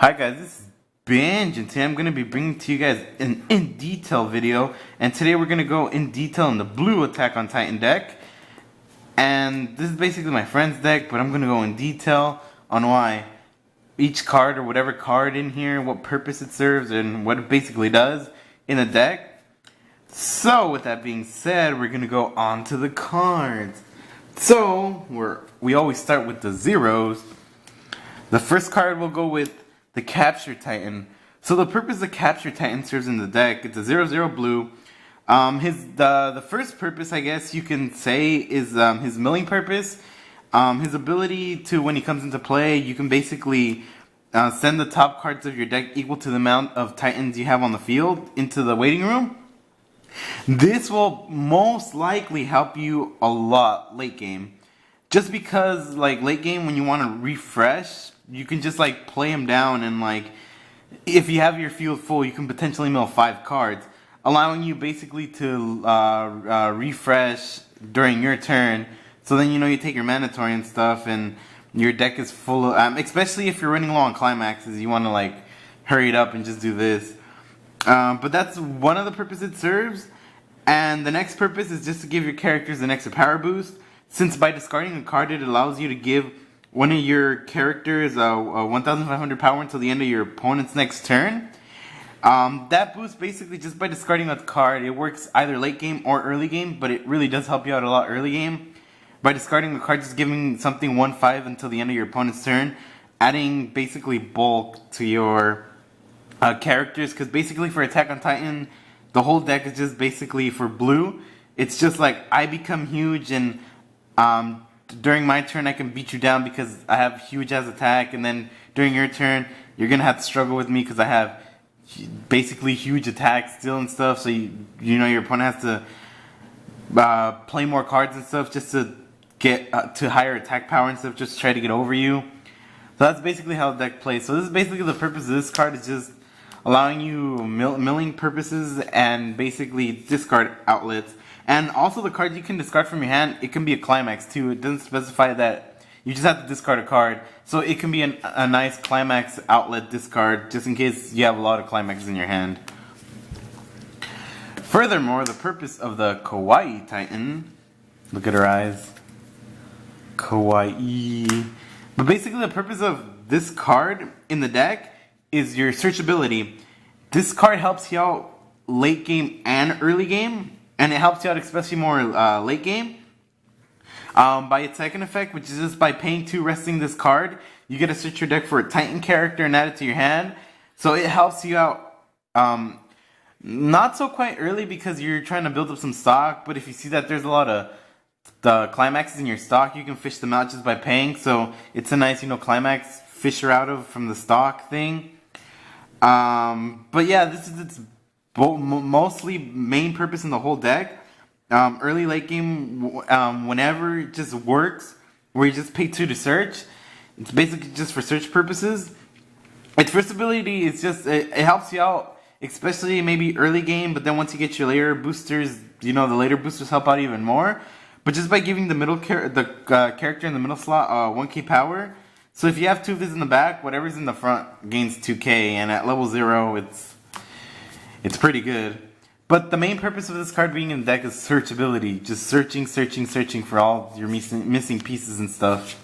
Hi guys, this is Binge, and today I'm going to be bringing to you guys an in-detail video. And today we're going to go in detail in the blue Attack on Titan deck. And this is basically my friend's deck, but I'm going to go in detail on why each card or whatever card in here, what purpose it serves, and what it basically does in a deck. So with that being said, we're going to go on to the cards. So we always start with the zeros. The first card will go with the Capture Titan. So the purpose the Capture Titan serves in the deck, it's a 0/0 blue. The first purpose, I guess you can say, is his milling purpose. His ability to, when he comes into play, you can basically send the top cards of your deck equal to the amount of Titans you have on the field into the waiting room. This will most likely help you a lot late game. Just because, like, late game when you want to refresh, you can just, like, play him down, and, like, if you have your field full, you can potentially mill 5 cards, allowing you basically to refresh during your turn. So then, you know, you take your mandatory and stuff, and your deck is full of, especially if you're running low on climaxes, you want to, like, hurry it up and just do this. But that's one of the purposes it serves. And the next purpose is just to give your characters an extra power boost. Since by discarding a card, it allows you to give one of your characters 1,500 power until the end of your opponent's next turn. That boost, basically, just by discarding a card, it works either late game or early game, but it really does help you out a lot early game. By discarding a card, just giving something 1/5 until the end of your opponent's turn, adding basically bulk to your characters, because basically for Attack on Titan, the whole deck is just basically for blue. It's just like, I become huge, and during my turn I can beat you down because I have huge as attack, and then during your turn you're gonna have to struggle with me because I have basically huge attacks still and stuff. So you know your opponent has to play more cards and stuff just to get to higher attack power and stuff, just to try to get over you. So that's basically how the deck plays. So this is basically the purpose of this card, is just allowing you milling purposes and basically discard outlets. And also the cards you can discard from your hand, it can be a climax too. It doesn't specify that you just have to discard a card. So it can be a nice climax outlet discard, just in case you have a lot of climaxes in your hand. Furthermore, the purpose of the Kawaii Titan, look at her eyes, Kawaii. But basically the purpose of this card in the deck is your searchability. This card helps you out late game and early game, and it helps you out especially more late game. By its second effect, which is just by paying 2, resting this card, you get to search your deck for a Titan character and add it to your hand. So it helps you out not so quite early because you're trying to build up some stock, but if you see that there's a lot of the climaxes in your stock, you can fish them out just by paying. So it's a nice, you know, climax fisher out of from the stock thing. But yeah, this is its mostly main purpose in the whole deck. Early late game, whenever it just works, where you just pay 2 to search. It's basically just for search purposes. Its first ability is just, it helps you out, especially maybe early game, but then once you get your later boosters, you know, the later boosters help out even more. But just by giving the character in the middle slot 1k power. So if you have 2 of these in the back, whatever's in the front gains 2k, and at level 0, it's pretty good. But the main purpose of this card being in the deck is searchability. Just searching for all your missing pieces and stuff.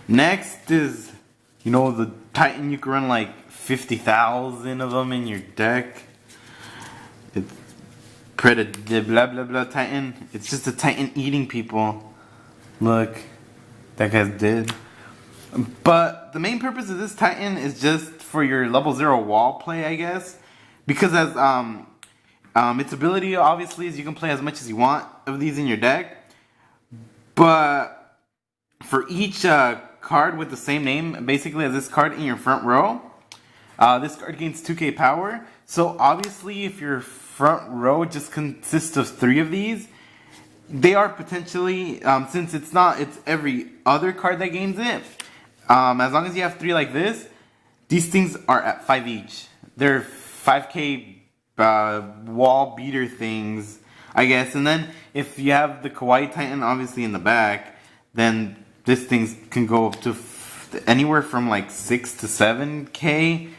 Next is, you know, the Titan. You can run like 50,000 of them in your deck. It's Predator, blah blah blah Titan. It's just a Titan eating people. Look, that guy's dead. But the main purpose of this Titan is just for your level 0 wall play, I guess. Because as its ability obviously is you can play as much as you want of these in your deck. But for each card with the same name, basically as this card in your front row, this card gains 2k power. So obviously if your front row just consists of 3 of these, they are potentially, since it's every other card that gains it, as long as you have 3 like this, these things are at 5 each. They're 5k wall beater things, I guess. And then if you have the Kawaii Titan obviously in the back, then this thing can go up to anywhere from like 6 to 7k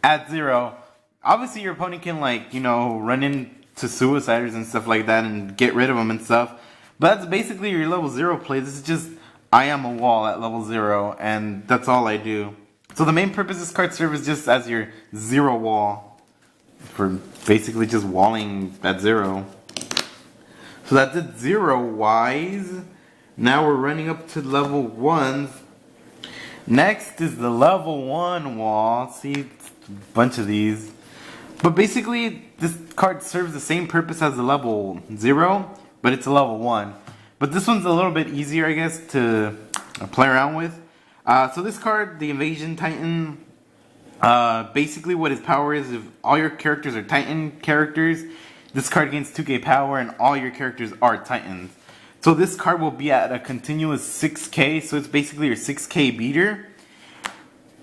at 0. Obviously your opponent can like, you know, run into suiciders and stuff like that and get rid of them and stuff. But that's basically your level 0 play. This is just, I am a wall at level 0, and that's all I do. So the main purpose of this card serves is just as your 0 wall. For basically just walling at 0. So that's it 0 Weiss. Now we're running up to level 1s. Next is the level 1 wall. See, it's a bunch of these. But basically, this card serves the same purpose as the level 0, but it's a level 1. But this one's a little bit easier, I guess, to play around with. So this card, the Invasion Titan, basically what his power is, if all your characters are Titan characters, this card gains 2k power and all your characters are Titans. So this card will be at a continuous 6k, so it's basically your 6k beater.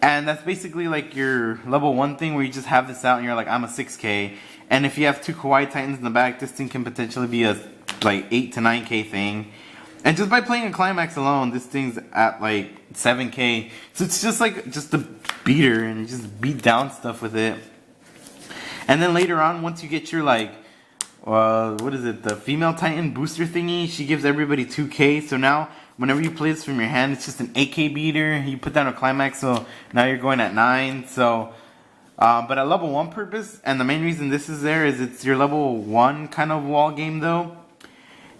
And that's basically like your level 1 thing where you just have this out and you're like, I'm a 6k. And if you have 2 Kawaii Titans in the back, this thing can potentially be a like 8 to 9k thing. And just by playing a climax alone, this thing's at like 7k. So it's just like just a beater and you just beat down stuff with it. And then later on, once you get your like, what is it, the female Titan booster thingy, she gives everybody 2k. So now, whenever you play this from your hand, it's just an 8k beater. You put down a climax, so now you're going at 9. So, but at level 1 purpose, and the main reason this is there is it's your level 1 kind of wall game though.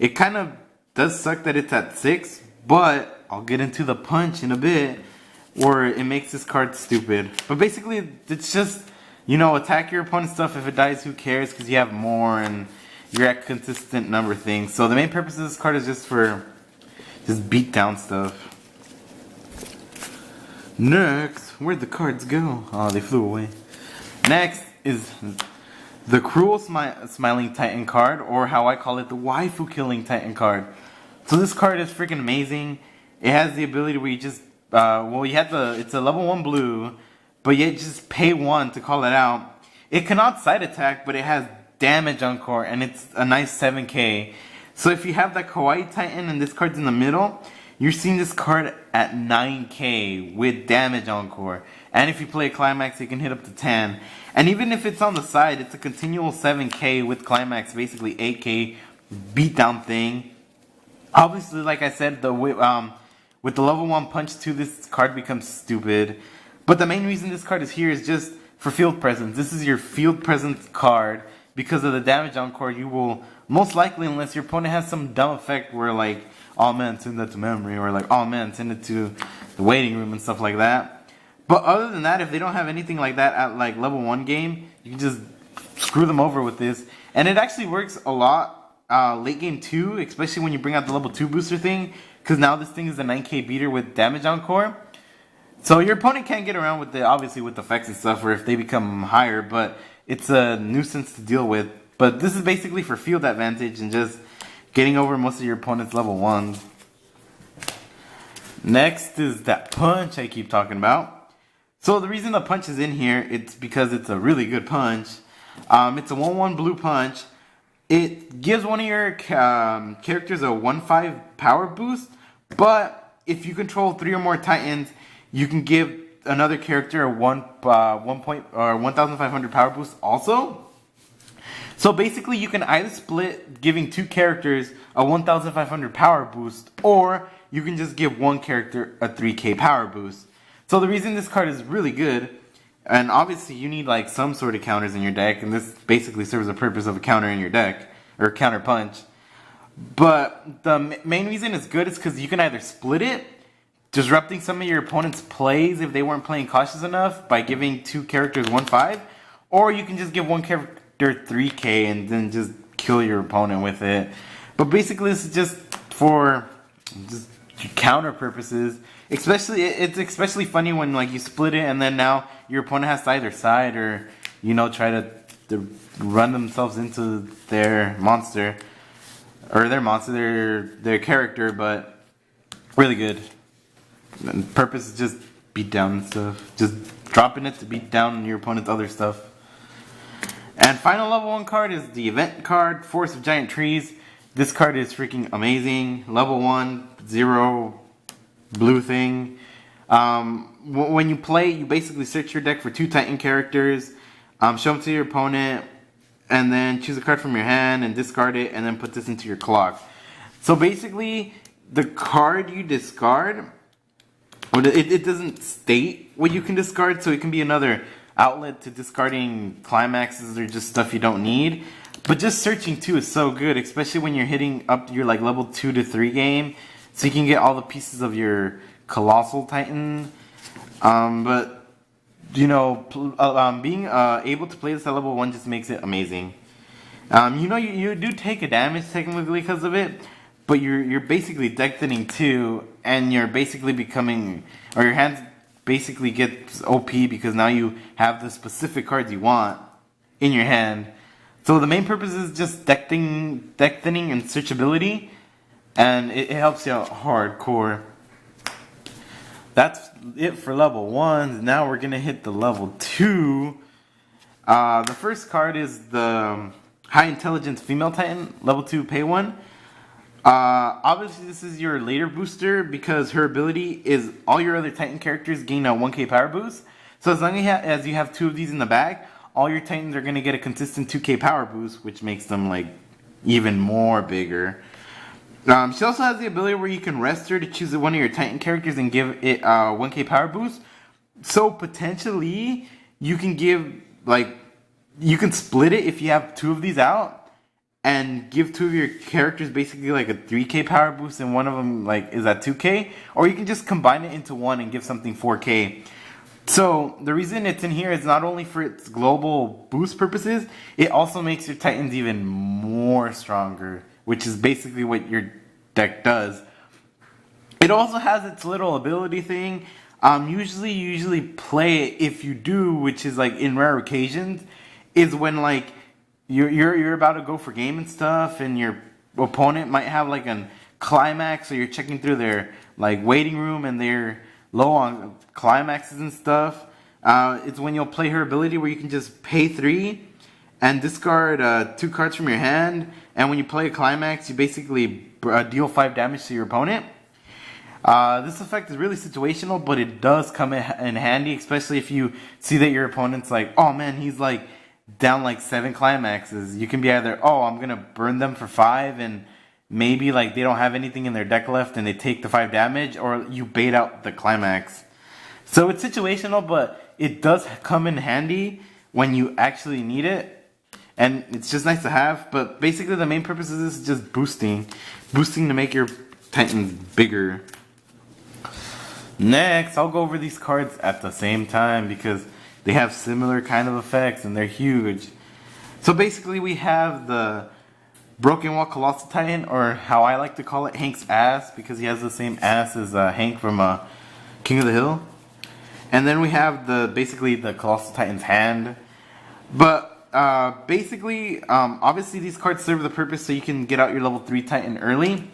It kind of does suck that it's at 6, but I'll get into the punch in a bit, or it makes this card stupid. But basically, it's just, you know, attack your opponent's stuff. If it dies, who cares, because you have more and you're at consistent number things. So the main purpose of this card is just for just beat down stuff. Next, where'd the cards go? Oh, they flew away. Next is the Cruel Smiling Titan card, or how I call it, the Waifu Killing Titan card. So this card is freaking amazing. It has the ability where you just, it's a level 1 blue, but you just pay 1 to call it out. It cannot side attack, but it has damage encore, and it's a nice 7k. So if you have that Kawaii Titan and this card's in the middle, you're seeing this card at 9k with damage encore. And if you play a climax, it can hit up to 10. And even if it's on the side, it's a continual 7k with climax, basically 8k beatdown thing. Obviously, like I said, with the level 1 punch 2, this card becomes stupid. But the main reason this card is here is just for field presence. This is your field presence card. Because of the damage encore, you will most likely, unless your opponent has some dumb effect where like, oh man, send that to memory, or like, oh man, send it to the waiting room and stuff like that. But other than that, if they don't have anything like that at like level 1 game, you can just screw them over with this. And it actually works a lot late game 2, especially when you bring out the level 2 booster thing, because now this thing is a 9k beater with damage encore. So your opponent can't get around with obviously with effects and stuff, or if they become higher, but it's a nuisance to deal with. But this is basically for field advantage and just getting over most of your opponent's level 1s. Next is that punch I keep talking about. So the reason the punch is in here, it's because it's a really good punch. It's a 1/1 blue punch. It gives one of your characters a 1/5 power boost, but if you control 3 or more Titans, you can give another character a 1,500 power boost also. So basically, you can either split giving 2 characters a 1,500 power boost, or you can just give one character a 3k power boost. So the reason this card is really good, and obviously you need like some sort of counters in your deck, and this basically serves the purpose of a counter in your deck, or counter punch. But the main reason it's good is because you can either split it, disrupting some of your opponent's plays if they weren't playing cautious enough by giving 2 characters 1/5, or you can just give one character 3k and then just kill your opponent with it. But basically this is just for just counter purposes. It's especially funny when like you split it and then now your opponent has to either side or, you know, try to run themselves into their monster, or their character. But really good. And purpose is just beat down and stuff. Just dropping it to beat down your opponent's other stuff. And final level 1 card is the event card, Force of Giant Trees. This card is freaking amazing. Level 1, 0, blue thing. When you play, you basically search your deck for 2 Titan characters, show them to your opponent, and then choose a card from your hand and discard it, and then put this into your clock. So basically, the card you discard, it doesn't state what you can discard, so it can be another outlet to discarding climaxes or just stuff you don't need. But just searching too is so good, especially when you're hitting up your like level 2 to 3 game, so you can get all the pieces of your Colossal Titan. But you know, being able to play this at level 1 just makes it amazing. You know, you do take a damage technically because of it, but you're basically deck thinning too, and you're basically becoming, or your hands basically gets OP because now you have the specific cards you want in your hand. So the main purpose is just deck thinning and searchability, and it helps you out hardcore. That's it for level 1. Now we're gonna hit the level 2. The first card is the High Intelligence Female Titan, level 2, pay 1. Obviously this is your later booster because her ability is all your other Titan characters gain a 1k power boost. So as long as you have 2 of these in the bag, all your Titans are going to get a consistent 2k power boost, which makes them like even more bigger. She also has the ability where you can rest her to choose one of your Titan characters and give it a 1k power boost. So potentially you can give, like, you can split it if you have 2 of these out and give 2 of your characters basically like a 3k power boost and one of them like is at 2k, or you can just combine it into one and give something 4k. So the reason it's in here is not only for its global boost purposes, it also makes your Titans even more stronger, which is basically what your deck does. It also has its little ability thing. Usually play it, if you do, which is like in rare occasions, is when like you're about to go for game and stuff, and your opponent might have like a climax, or you're checking through their like waiting room and they're low on climaxes and stuff. It's when you'll play her ability where you can just pay 3 and discard 2 cards from your hand, and when you play a climax, you basically deal 5 damage to your opponent. This effect is really situational, but it does come in handy, especially if you see that your opponent's like, oh man, he's like down like 7 climaxes. You can be either, oh, I'm gonna burn them for 5, and maybe like they don't have anything in their deck left and they take the 5 damage, or you bait out the climax. So it's situational, but it does come in handy when you actually need it, and it's just nice to have. But basically the main purpose of this is just boosting to make your Titans bigger. Next, I'll go over these cards at the same time because they have similar kind of effects and they're huge. So basically we have the Broken Wall Colossal Titan, or how I like to call it, Hank's ass, because he has the same ass as Hank from King of the Hill. And then we have basically the Colossal Titan's hand. But basically, obviously these cards serve the purpose so you can get out your level 3 Titan early.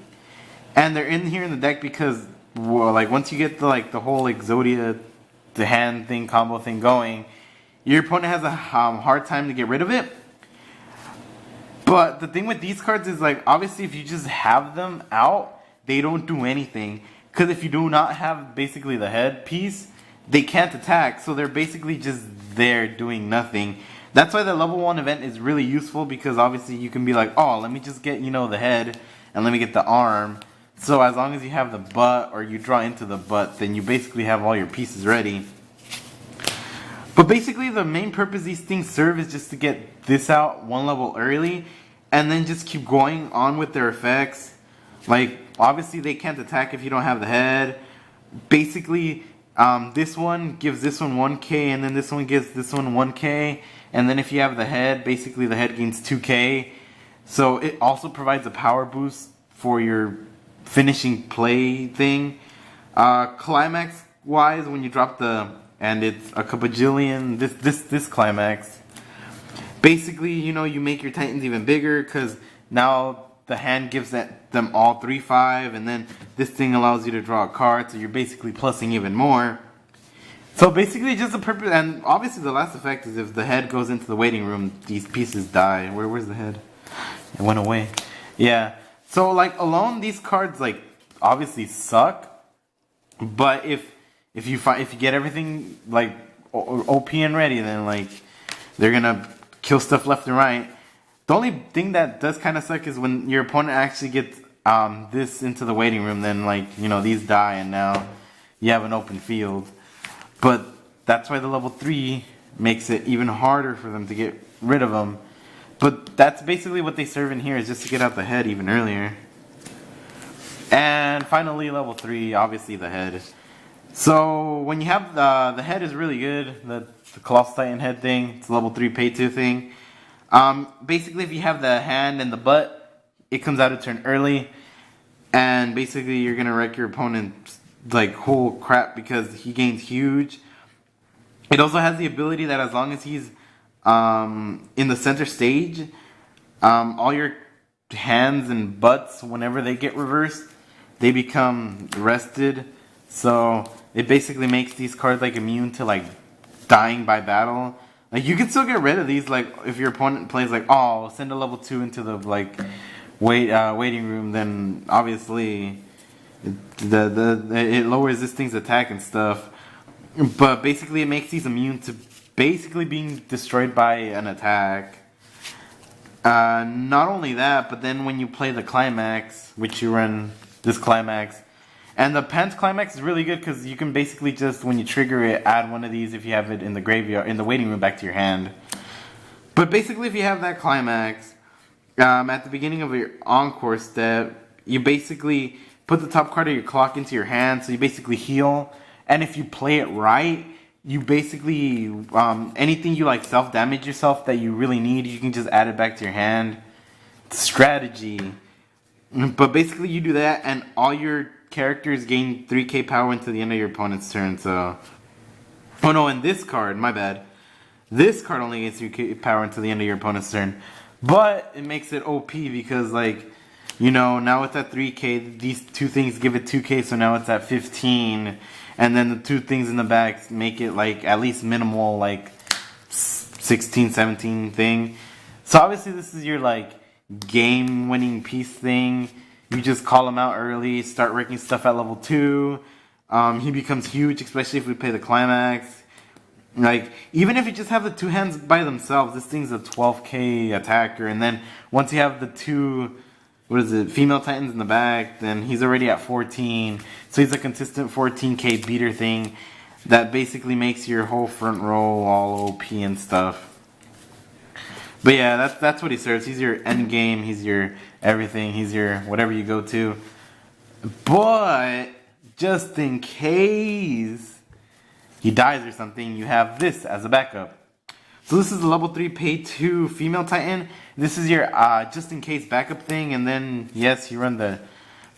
And they're in here in the deck because, well, like once you get the whole Exodia, the hand thing, combo thing going, your opponent has a hard time to get rid of it. But the thing with these cards is, like, obviously if you just have them out, they don't do anything. Because if you do not have basically the head piece, they can't attack. So they're basically just there doing nothing. That's why the level 1 event is really useful, because obviously you can be like, oh, let me just get, you know, the head, and let me get the arm. So as long as you have the butt, or you draw into the butt, then you basically have all your pieces ready. But basically the main purpose these things serve is just to get this out 1 level early, and then just keep going on with their effects. Like, obviously they can't attack if you don't have the head. Basically, this one gives this one 1k, and then this one gives this one 1k. And then if you have the head, basically the head gains 2k. So it also provides a power boost for your finishing play thing. Climax wise, when you drop and it's a kabajillion, this climax. Basically, you know, you make your Titans even bigger, because now the hand gives them all 3/5, and then this thing allows you to draw a card, so you're basically plussing even more. So basically just the purpose, and obviously the last effect is if the head goes into the waiting room, these pieces die. Where's the head? It went away. Yeah. So like alone, these cards like obviously suck, but if if you get everything like OP and ready, then like they're gonna kill stuff left and right. The only thing that does kind of suck is when your opponent actually gets this into the waiting room, then like, you know, these die and now you have an open field. But that's why the level 3 makes it even harder for them to get rid of them. But that's basically what they serve in here, is just to get out the head even earlier. And finally, level 3, obviously the head. So when you have the head is really good, the Colossal Titan head thing, it's a level 3 pay 2 thing. Basically if you have the hand and the butt, it comes out a turn early. And basically you're gonna wreck your opponent's like whole crap because he gains huge. It also has the ability that as long as he's in the center stage, all your hands and butts, whenever they get reversed, they become rested. So it basically makes these cards like immune to like dying by battle. Like you can still get rid of these, like if your opponent plays like, oh, send a level 2 into the like waiting room, then obviously it lowers this thing's attack and stuff. But basically it makes these immune to basically being destroyed by an attack. Not only that, but then when you play the climax, which you run this climax, and the Pent climax is really good because you can basically just, when you trigger it, add one of these if you have it in the graveyard, in the waiting room, back to your hand. But basically if you have that climax, at the beginning of your encore step, you basically put the top card of your clock into your hand, so you basically heal. And if you play it right, you basically, anything you like self-damage yourself that you really need, you can just add it back to your hand. It's strategy. But basically you do that and all your characters gain 3k power until the end of your opponent's turn, so... Oh no, and this card, my bad. This card only gains 3k power until the end of your opponent's turn. But it makes it OP because, like, you know, now it's at 3k, these two things give it 2k, so now it's at 15. And then the two things in the back make it, like, at least minimal, like, 16, 17 thing. So obviously this is your, like, game-winning piece thing. You just call him out early, start wrecking stuff at level 2. He becomes huge, especially if we play the climax. Like, even if you just have the two hands by themselves, this thing's a 12k attacker. And then once you have the two, female titans in the back, then he's already at 14. So he's a consistent 14k beater thing that basically makes your whole front row all OP and stuff. But yeah, that's what he serves. He's your end game, he's your everything, he's your whatever you go to. But just in case he dies or something, you have this as a backup. So this is the level 3 pay 2 female titan. This is your just in case backup thing, and then yes, you run the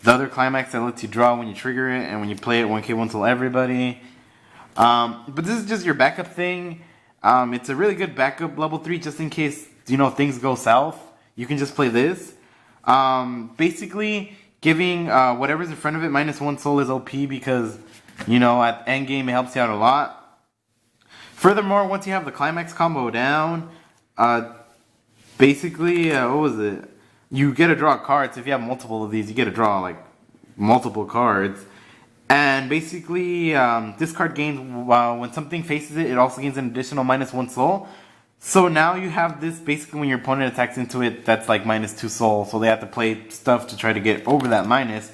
other climax that lets you draw when you trigger it, and when you play it 1k1 till everybody. But this is just your backup thing. It's a really good backup level 3 just in case, you know, things go south. You can just play this. Basically giving whatever's in front of it -1 soul is OP because, you know, at end game it helps you out a lot. Furthermore, once you have the climax combo down, basically, what was it? You get to draw cards. If you have multiple of these, you get to draw like multiple cards. And basically, this card gains, when something faces it, it also gains an additional -1 soul. So now you have this, basically when your opponent attacks into it, that's like -2 soul. So they have to play stuff to try to get over that minus.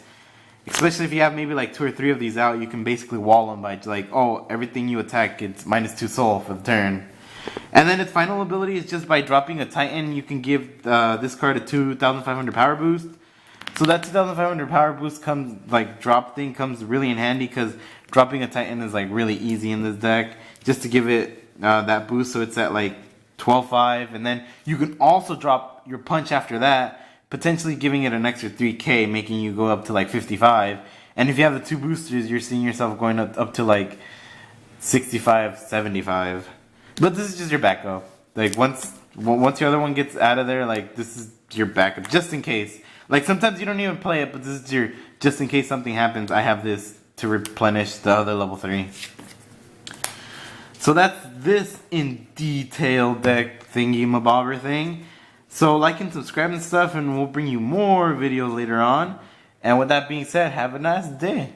Especially if you have maybe like 2 or 3 of these out, you can basically wall them by like, oh, everything you attack, it's -2 soul for the turn. And then its final ability is just by dropping a Titan, you can give this card a 2,500 power boost. So that 2,500 power boost comes, like, drop thing comes really in handy because dropping a Titan is like really easy in this deck. Just to give it that boost, so it's at like 12.5, and then you can also drop your punch after that, potentially giving it an extra 3k, making you go up to like 55. And if you have the 2 boosters, you're seeing yourself going up to like 65, 75. But this is just your backup. Like once your other one gets out of there, like this is your backup, just in case. Like sometimes you don't even play it, but this is your, just in case something happens, I have this to replenish the other level 3. So that's this in detail deck thingy mabobber thing. So like and subscribe and stuff, and we'll bring you more videos later on. And with that being said, have a nice day.